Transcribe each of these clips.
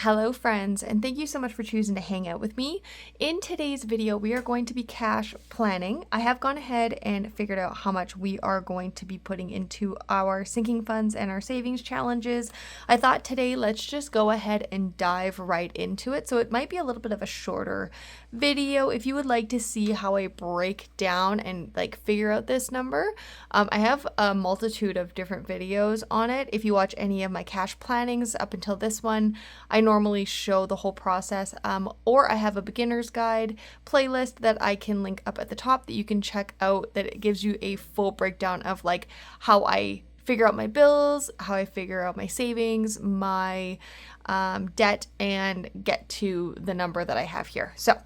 Hello friends, and thank you so much for choosing to hang out with me. In today's video, we are going to be cash planning. I have gone ahead and figured out how much we are going to be putting into our sinking funds and our savings challenges. I thought today, let's just go ahead and dive right into it. So it might be a little bit of a shorter video. If you would like to see how I break down and figure out this number, I have a multitude of different videos on it. If you watch any of my cash plannings up until this one, I normally show the whole process, or I have a beginner's guide playlist that I can link up at the top that you can check out, that it gives you a full breakdown of how I figure out my bills, how I figure out my savings, my debt, and get to the number that I have here. So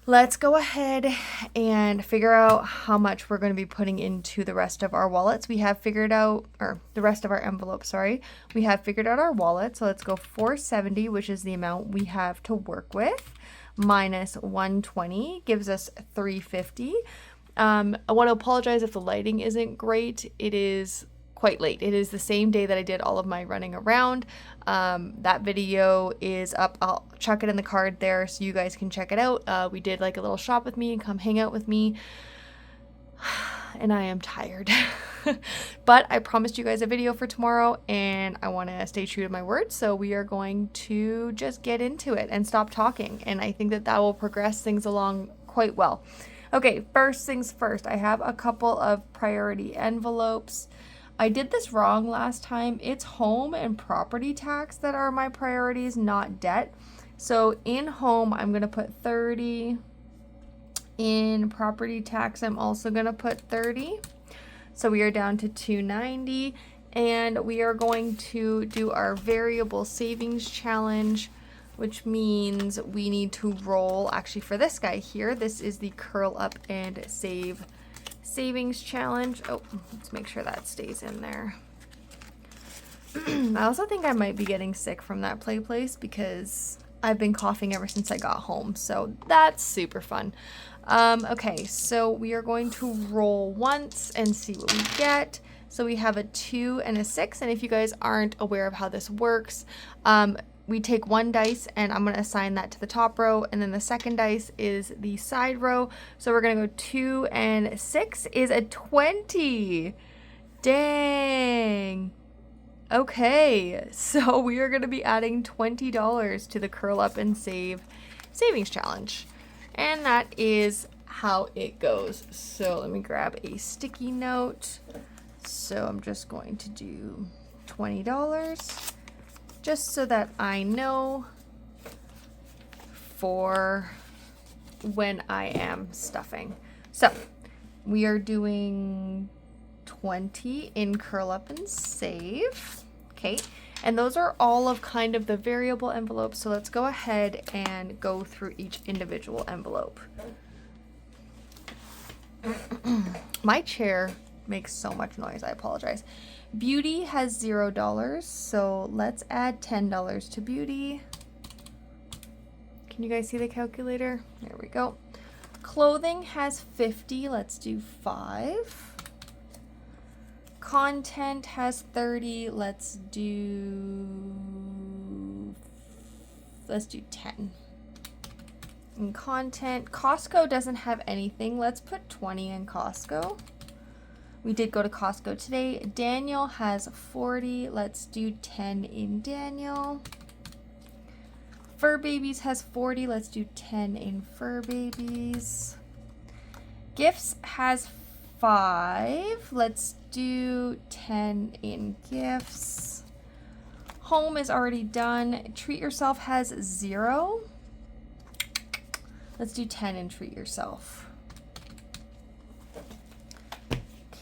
let's go ahead and figure out how much we're going to be putting into the rest of our wallets. We have figured out, or the rest of our envelopes, sorry. We have figured out our wallet. So let's go 470, which is the amount we have to work with, minus 120 gives us 350. I want to apologize if the lighting isn't great. It is quite late. It is the same day that I did all of my running around. That video is up. I'll chuck it in the card there so you guys can check it out. We did a little shop with me and come hang out with me. And I am tired. But I promised you guys a video for tomorrow and I want to stay true to my word. So we are going to just get into it and stop talking. And I think that will progress things along quite well. Okay, first things first. I have a couple of priority envelopes. I did this wrong last time. It's home and property tax that are my priorities, not debt. So in home, I'm going to put 30. In property tax, I'm also going to put 30. So we are down to 290. And we are going to do our variable savings challenge, which means we need to roll, actually for this guy here, this is the curl up and save savings challenge. Oh, let's make sure that stays in there. I also think I might be getting sick from that play place because I've been coughing ever since I got home. So that's super fun. Okay, so we are going to roll once and see what we get. So we have a 2 and a 6. And if you guys aren't aware of how this works, we take one dice and I'm going to assign that to the top row, and then the second dice is the side row. So we're going to go 2 and 6 is a 20. Dang. Okay, so we are going to be adding $20 to the curl up and save savings challenge. And that is how it goes. So let me grab a sticky note. So I'm just going to do $20. Just so that I know for when I am stuffing. So we are doing 20 in curl up and save. Okay, and those are all of kind of the variable envelopes. So let's go ahead and go through each individual envelope. My chair makes so much noise, I apologize. Beauty has $0, so let's add $10 to beauty. Can you guys see the calculator? There we go. Clothing has 50, let's do 5. Content has 30, let's do 10. In content, Costco doesn't have anything. Let's put 20 in Costco. We did go to Costco today. Daniel has 40. Let's do 10 in Daniel. Fur Babies has 40. Let's do 10 in Fur Babies. Gifts has 5. Let's do 10 in Gifts. Home is already done. Treat Yourself has 0. Let's do 10 in Treat Yourself.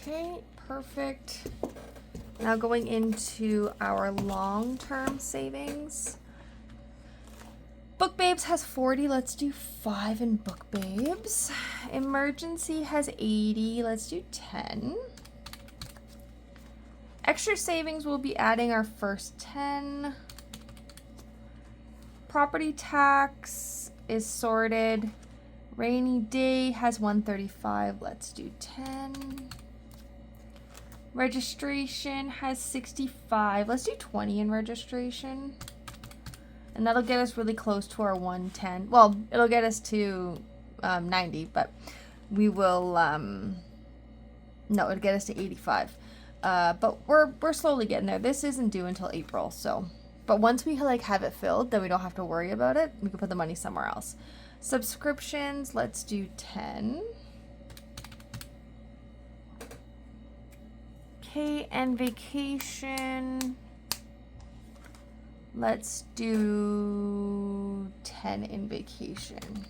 Okay, perfect. Now going into our long-term savings. Book Babes has 40. Let's do 5 in Book Babes. Emergency has 80. Let's do 10. Extra savings, we'll be adding our first 10. Property tax is sorted. Rainy day has 135. Let's do 10. Registration has 65. Let's do 20 in registration. And that'll get us really close to our 110. Well, it'll get us to 90, but we will, no, it'll get us to 85. But we're slowly getting there. This isn't due until April, so. But once we like have it filled, then we don't have to worry about it. We can put the money somewhere else. Subscriptions, let's do 10. Okay, and vacation, let's do 10 in vacation.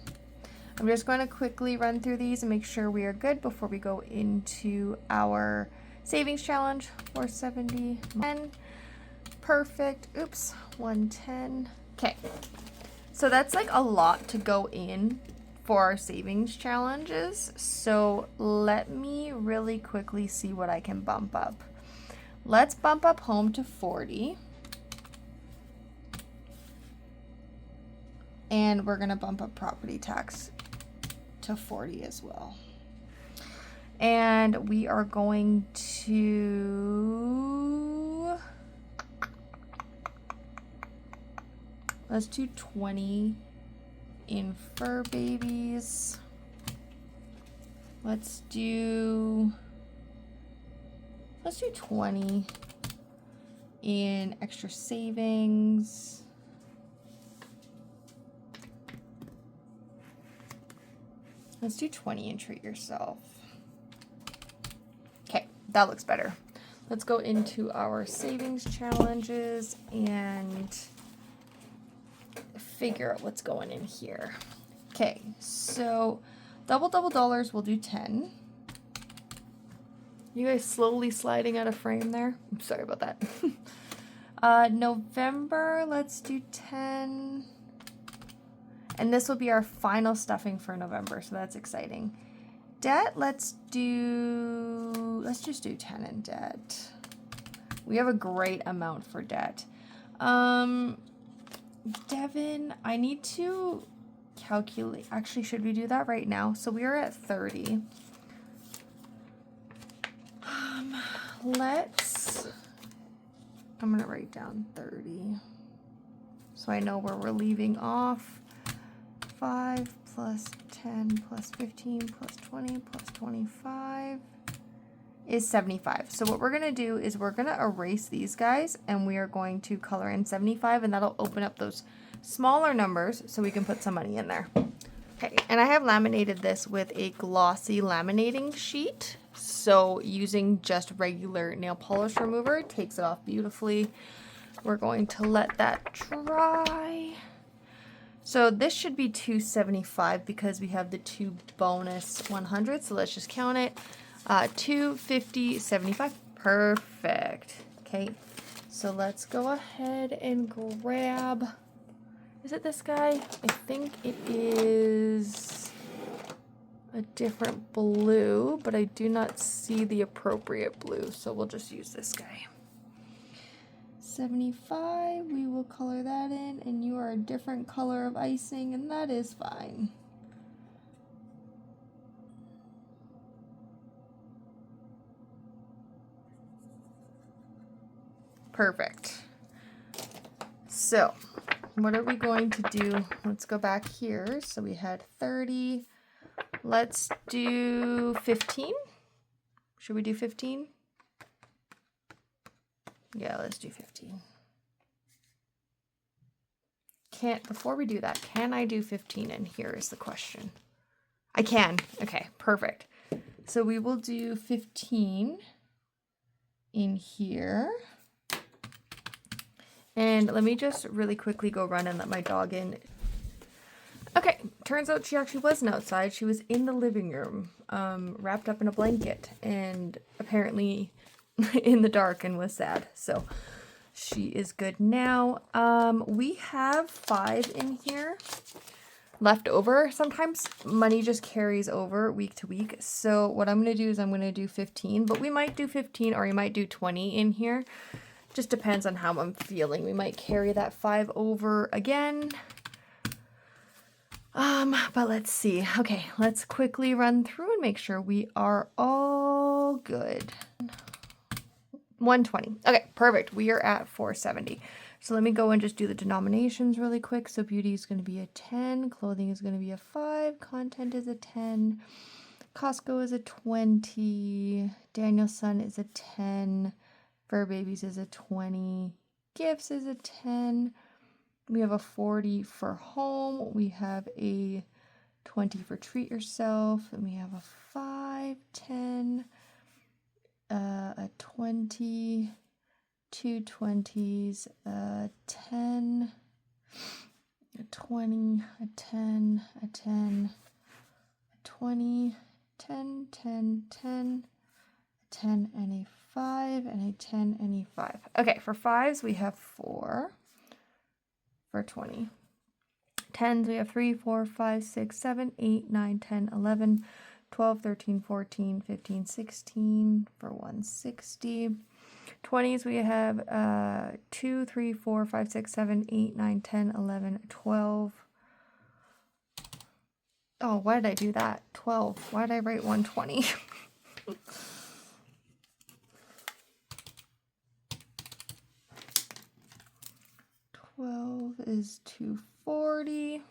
I'm just going to quickly run through these and make sure we are good before we go into our savings challenge. 470, 10, perfect. Oops, 110. Okay, so that's like a lot to go in for our savings challenges. So let me really quickly see what I can bump up. Let's bump up home to 40. And we're gonna bump up property tax to 40 as well. And we are going to, let's do 20 in fur babies. Let's do 20 in extra savings. Let's do 20 and treat yourself. Okay, that looks better. Let's go into our savings challenges and figure out what's going in here. Okay, so double dollars, we'll do 10. You guys slowly sliding out of frame there. I'm sorry about that. November, let's do 10. And this will be our final stuffing for November, so that's exciting. Debt, let's just do 10 in debt. We have a great amount for debt. Devin, I need to calculate. Actually, should we do that right now? So we are at 30. I'm gonna write down 30. So I know where we're leaving off. 5 plus 10 plus 15 plus 20 plus 25 is 75. So what we're going to do is we're going to erase these guys and we are going to color in 75, and that'll open up those smaller numbers so we can put some money in there. Okay, and I have laminated this with a glossy laminating sheet. So using just regular nail polish remover takes it off beautifully. We're going to let that dry. So this should be 275 because we have the 2 bonus 100. So let's just count it. 250, 75. Perfect. Okay. So let's go ahead and grab, is it this guy? I think it is a different blue, but I do not see the appropriate blue. So we'll just use this guy. 75, we will color that in, and you are a different color of icing, and that is fine. Perfect. So, what are we going to do? Let's go back here. So we had 30. Let's do 15. Should we do 15? Yeah, let's do 15. Before we do that, can I do 15 in here is the question. I can. Okay, perfect. So we will do 15 in here. And let me just really quickly go run and let my dog in. Okay, turns out she actually wasn't outside. She was in the living room, wrapped up in a blanket, and apparently in the dark, and was sad. So she is good now. We have 5 in here left over. Sometimes money just carries over week to week. So what I'm going to do is I'm going to do 15, but we might do 15 or we might do 20 in here. Just depends on how I'm feeling. We might carry that 5 over again. But let's see. Okay, let's quickly run through and make sure we are all good. 120. Okay, perfect. We are at 470. So let me go and just do the denominations really quick. So beauty is going to be a 10, clothing is going to be a 5, content is a 10, Costco is a 20, Danielson is a 10, Fur Babies is a 20, gifts is a 10, we have a 40 for home, we have a 20 for treat yourself, and we have a 5, 10, a 20, 2 20s, a 10, a 20, a 10, a 10, a 20, 10, 10, 10, a 10 and a 5, and a 10 and a 5. Okay, for 5s we have 4 for 20. 10s we have 3, 4, 5, 6, 7, 8, 9, 10, 11, 12, 13, 14, 15, 16 for 160. 20s we have 2, 3, 4, 5, 6, 7, 8, 9, 10, 11, 12. Oh, why did I do that? 12. Why did I write 120? $12 is $240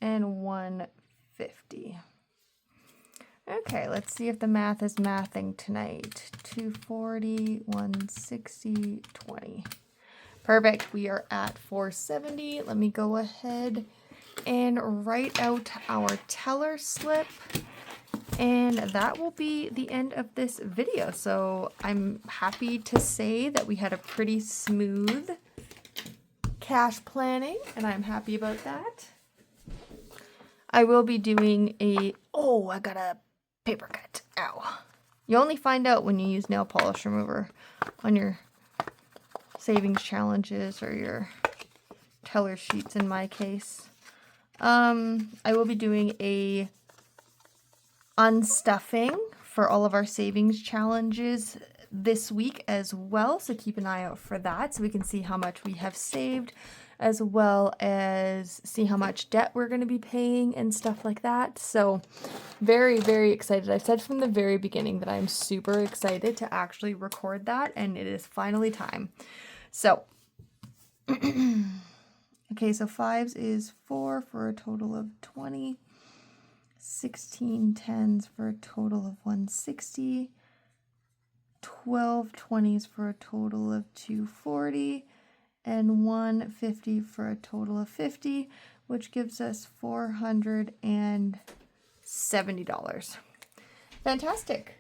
and $150. Okay, let's see if the math is mathing tonight. 240, 160, 20. Perfect. We are at 470. Let me go ahead and write out our teller slip. And that will be the end of this video. So I'm happy to say that we had a pretty smooth cash planning, and I'm happy about that. I will be doing I got a paper cut. Ow. You only find out when you use nail polish remover on your savings challenges or your teller sheets in my case. I will be doing a unstuffing for all of our savings challenges this week as well, so keep an eye out for that so we can see how much we have saved, as well as see how much debt we're going to be paying and stuff like that. So very, very excited. I said from the very beginning that I'm super excited to actually record that, and it is finally time. So okay, so 5s is 4 for a total of 20, 16 10s for a total of 160, 12 20s for a total of 240, and 150 for a total of 50, which gives us $470. Fantastic.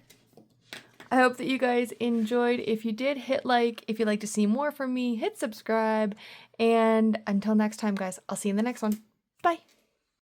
I hope that you guys enjoyed. If you did, hit like. If you'd like to see more from me, hit subscribe. And until next time, guys, I'll see you in the next one. Bye.